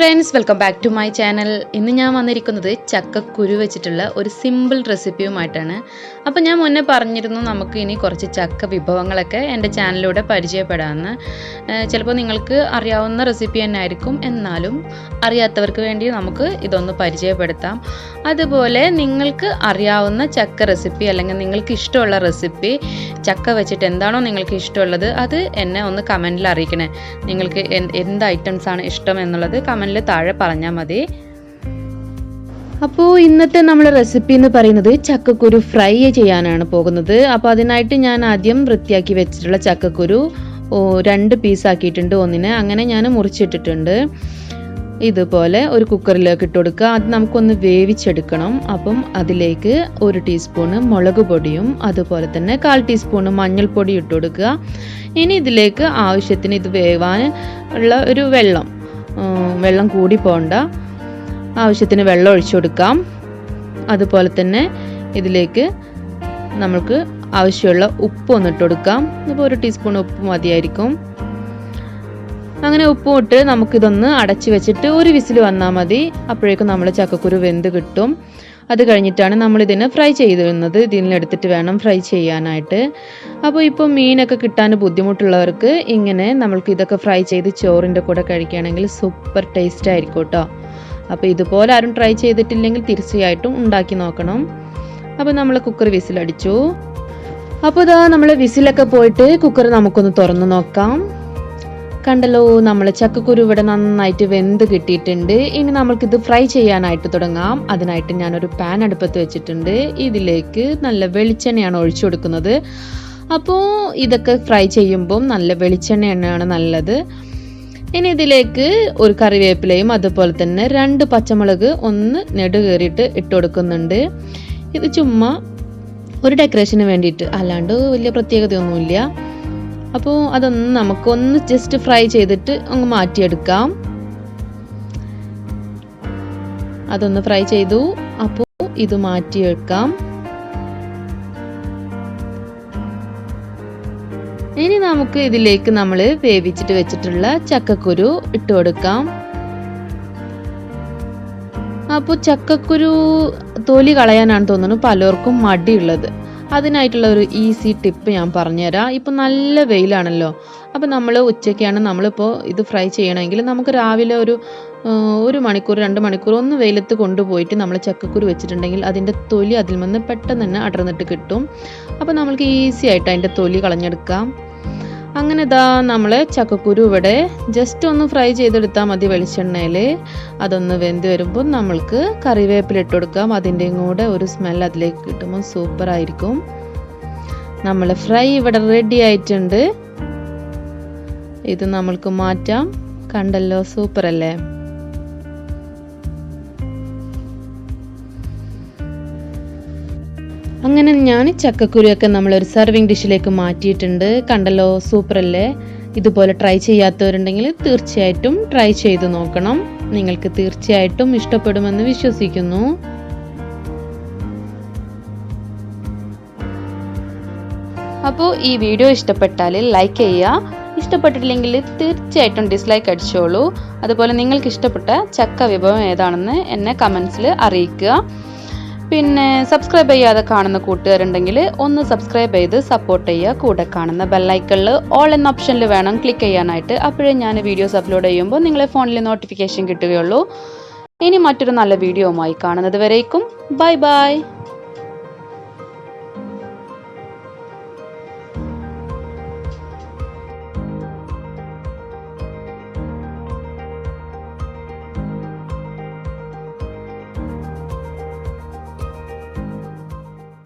Friends, welcome back to my channel. ഇന്ന് ഞാൻ വന്നിരിക്കുന്നത് ചക്കക്കുരു വെച്ചിട്ടുള്ള ഒരു സിമ്പിൾ റെസിപ്പിയുമായിട്ടാണ്. അപ്പോൾ ഞാൻ മുന്നേ പറഞ്ഞിരുന്നു നമുക്ക് ഇനി കുറച്ച് ചക്ക വിഭവങ്ങളൊക്കെ എൻ്റെ ചാനലിലൂടെ പരിചയപ്പെടാമെന്ന്. ചിലപ്പോൾ നിങ്ങൾക്ക് അറിയാവുന്ന റെസിപ്പി തന്നെ ആയിരിക്കും, എന്നാലും അറിയാത്തവർക്ക് വേണ്ടി നമുക്ക് ഇതൊന്ന് പരിചയപ്പെടുത്താം. അതുപോലെ നിങ്ങൾക്ക് അറിയാവുന്ന ചക്ക റെസിപ്പി അല്ലെങ്കിൽ നിങ്ങൾക്ക് ഇഷ്ടമുള്ള റെസിപ്പി, ചക്ക വെച്ചിട്ട് എന്താണോ നിങ്ങൾക്ക് ഇഷ്ടമുള്ളത് അത് എന്നെ ഒന്ന് കമൻറ്റിൽ അറിയിക്കണേ. നിങ്ങൾക്ക് എന്ത് ഐറ്റംസാണ് ഇഷ്ടം എന്നുള്ളത് കമൻറ്റിൽ താഴെ പറഞ്ഞാൽ മതി. അപ്പോൾ ഇന്നത്തെ നമ്മുടെ റെസിപ്പി എന്ന് പറയുന്നത് ചക്കക്കുരു ഫ്രൈ ചെയ്യാനാണ് പോകുന്നത്. അപ്പോൾ അതിനായിട്ട് ഞാൻ ആദ്യം വൃത്തിയാക്കി വെച്ചിട്ടുള്ള ചക്കക്കുരു 2 പീസാക്കിയിട്ടുണ്ട്, ഒന്നിനെ അങ്ങനെ ഞാൻ മുറിച്ചിട്ടിട്ടുണ്ട്. ഇതുപോലെ ഒരു കുക്കറിലേക്ക് ഇട്ട് കൊടുക്കുക. അത് നമുക്കൊന്ന് വേവിച്ചെടുക്കണം. അപ്പം അതിലേക്ക് 1 ടീസ്പൂണ് മുളക് പൊടിയും അതുപോലെ തന്നെ 1/4 ടീസ്പൂണ് മഞ്ഞൾപ്പൊടി ഇട്ട് കൊടുക്കുക. ഇനി ഇതിലേക്ക് ആവശ്യത്തിന് ഇത് വേവാൻ ഉള്ള ഒരു വെള്ളം കൂടി പോകണ്ട, ആവശ്യത്തിന് വെള്ളം ഒഴിച്ചു കൊടുക്കാം. അതുപോലെ തന്നെ ഇതിലേക്ക് നമുക്ക് ആവശ്യമുള്ള ഉപ്പ് ഒന്ന് ഇട്ട് കൊടുക്കാം. ഇപ്പോൾ 1 ടീസ്പൂൺ ഉപ്പ് മതിയായിരിക്കും. അങ്ങനെ ഉപ്പും ഇട്ട് നമുക്കിതൊന്ന് അടച്ചു വെച്ചിട്ട് 1 വിസിൽ വന്നാൽ മതി. അപ്പോഴേക്കും നമ്മൾ ചക്കക്കുരു വെന്ത് കിട്ടും. അത് കഴിഞ്ഞിട്ടാണ് നമ്മളിതിനെ ഫ്രൈ ചെയ്തിരുന്നത്. ഇതിനെടുത്തിട്ട് വേണം ഫ്രൈ ചെയ്യാനായിട്ട്. അപ്പോൾ ഇപ്പോൾ മീനൊക്കെ കിട്ടാൻ ബുദ്ധിമുട്ടുള്ളവർക്ക് ഇങ്ങനെ നമ്മൾക്ക് ഇതൊക്കെ ഫ്രൈ ചെയ്ത് ചോറിൻ്റെ കൂടെ കഴിക്കുകയാണെങ്കിൽ സൂപ്പർ ടേസ്റ്റ് ആയിരിക്കും കേട്ടോ. അപ്പോൾ ഇതുപോലെ ആരും ട്രൈ ചെയ്തിട്ടില്ലെങ്കിൽ തീർച്ചയായിട്ടും ഉണ്ടാക്കി നോക്കണം. അപ്പോൾ നമ്മൾ കുക്കർ വിസിലടിച്ചു. അപ്പോൾ ഇതാ നമ്മൾ വിസിലൊക്കെ പോയിട്ട് കുക്കർ നമുക്കൊന്ന് തുറന്ന് നോക്കാം. കണ്ടല്ലോ, നമ്മൾ ചക്കക്കുരു ഇവിടെ നന്നായിട്ട് വെന്ത് കിട്ടിയിട്ടുണ്ട്. ഇനി നമ്മൾക്കിത് ഫ്രൈ ചെയ്യാനായിട്ട് തുടങ്ങാം. അതിനായിട്ട് ഞാനൊരു പാൻ അടുപ്പത്ത് വെച്ചിട്ടുണ്ട്. ഇതിലേക്ക് നല്ല വെളിച്ചെണ്ണയാണ് ഒഴിച്ചു കൊടുക്കുന്നത്. അപ്പോൾ ഇതൊക്കെ ഫ്രൈ ചെയ്യുമ്പം നല്ല വെളിച്ചെണ്ണയാണ് നല്ലത്. ഇനി ഇതിലേക്ക് ഒരു കറിവേപ്പിലയും അതുപോലെ തന്നെ 2 പച്ചമുളക് ഒന്ന് നെടുകേറിയിട്ട് ഇട്ട് കൊടുക്കുന്നുണ്ട്. ഇത് ചുമ്മാ ഒരു ഡെക്കറേഷന് വേണ്ടിയിട്ട്, അല്ലാണ്ട് വലിയ പ്രത്യേകതയൊന്നുമില്ല. അപ്പോൾ അതൊന്ന് നമുക്കൊന്ന് ജസ്റ്റ് ഫ്രൈ ചെയ്തിട്ട് അങ്ങ് മാറ്റിയെടുക്കാം. അതൊന്ന് ഫ്രൈ ചെയ്തു. അപ്പോൾ ഇത് മാറ്റിയെടുക്കാം. ഇനി നമുക്ക് ഇതിലേക്ക് നമ്മൾ വേവിച്ചിട്ട് വെച്ചിട്ടുള്ള ചക്കക്കുരു ഇട്ട് കൊടുക്കാം. അപ്പോൾ ചക്കക്കുരു തൊലി കളയാനാണ് തോന്നുന്നു പലർക്കും മടിയുള്ളത്. അതിനായിട്ടുള്ള ഒരു ഈസി ടിപ്പ് ഞാൻ പറഞ്ഞുതരാം. ഇപ്പം നല്ല വെയിലാണല്ലോ. അപ്പം നമ്മൾ ഉച്ചയ്ക്കാണ് നമ്മളിപ്പോൾ ഇത് ഫ്രൈ ചെയ്യണമെങ്കിൽ നമുക്ക് രാവിലെ ഒരു 1 മണിക്കൂർ 2 മണിക്കൂർ ഒന്ന് വെയിലത്ത് കൊണ്ടുപോയിട്ട് നമ്മൾ ചക്കക്കുരു വെച്ചിട്ടുണ്ടെങ്കിൽ അതിൻ്റെ തൊലി അതിൽ നിന്ന് പെട്ടെന്ന് തന്നെ അടർന്നിട്ട് കിട്ടും. അപ്പോൾ നമ്മൾക്ക് ഈസി ആയിട്ട് അതിൻ്റെ തൊലി കളഞ്ഞെടുക്കാം. അങ്ങനെ ഇതാ നമ്മൾ ചക്കക്കുരു ഇവിടെ ജസ്റ്റ് ഒന്ന് ഫ്രൈ ചെയ്തെടുത്താൽ മതി വെളിച്ചെണ്ണയിൽ. അതൊന്ന് വെന്ത് വരുമ്പോൾ നമ്മൾക്ക് കറിവേപ്പില ഇട്ട് കൊടുക്കാം. അതിൻ്റെയും കൂടെ ഒരു സ്മെൽ അതിലേക്ക് കിട്ടുമ്പോൾ സൂപ്പറായിരിക്കും. നമ്മൾ ഫ്രൈ ഇവിടെ റെഡി ആയിട്ടുണ്ട്. ഇത് നമ്മൾക്ക് മാറ്റാം. കണ്ടല്ലോ, സൂപ്പറല്ലേ? അങ്ങനെ ഞാൻ ചക്കക്കുരുയൊക്കെ നമ്മളൊരു സർവിങ് ഡിഷിലേക്ക് മാറ്റിയിട്ടുണ്ട്. കണ്ടല്ലോ, സൂപ്പറല്ലേ? ഇതുപോലെ ട്രൈ ചെയ്യാത്തവരുണ്ടെങ്കിൽ തീർച്ചയായിട്ടും ട്രൈ ചെയ്ത് നോക്കണം. നിങ്ങൾക്ക് തീർച്ചയായിട്ടും ഇഷ്ടപ്പെടുമെന്ന് വിശ്വസിക്കുന്നു. അപ്പോൾ ഈ വീഡിയോ ഇഷ്ടപ്പെട്ടാൽ ലൈക്ക് ചെയ്യുക. ഇഷ്ടപ്പെട്ടിട്ടില്ലെങ്കിൽ തീർച്ചയായിട്ടും ഡിസ്ലൈക്ക് അടിച്ചോളൂ. അതുപോലെ നിങ്ങൾക്ക് ഇഷ്ടപ്പെട്ട ചക്ക വിഭവം ഏതാണെന്ന് എന്നെ കമൻസിൽ അറിയിക്കുക. പിന്നെ സബ്സ്ക്രൈബ് ചെയ്യാതെ കാണുന്ന കൂട്ടുകാരുണ്ടെങ്കിൽ ഒന്ന് സബ്സ്ക്രൈബ് ചെയ്ത് സപ്പോർട്ട് ചെയ്യുക. കൂടെ കാണുന്ന ബെല്ലൈക്കണിൽ ഓൾ എന്ന ഓപ്ഷനിൽ വേണം ക്ലിക്ക് ചെയ്യാനായിട്ട്. അപ്പോഴേ ഞാൻ വീഡിയോസ് അപ്ലോഡ് ചെയ്യുമ്പോൾ നിങ്ങളെ ഫോണിൽ നോട്ടിഫിക്കേഷൻ കിട്ടുകയുള്ളൂ. ഇനി മറ്റൊരു നല്ല വീഡിയോയുമായി കാണുന്നത് വരേക്കും ബൈ ബൈ.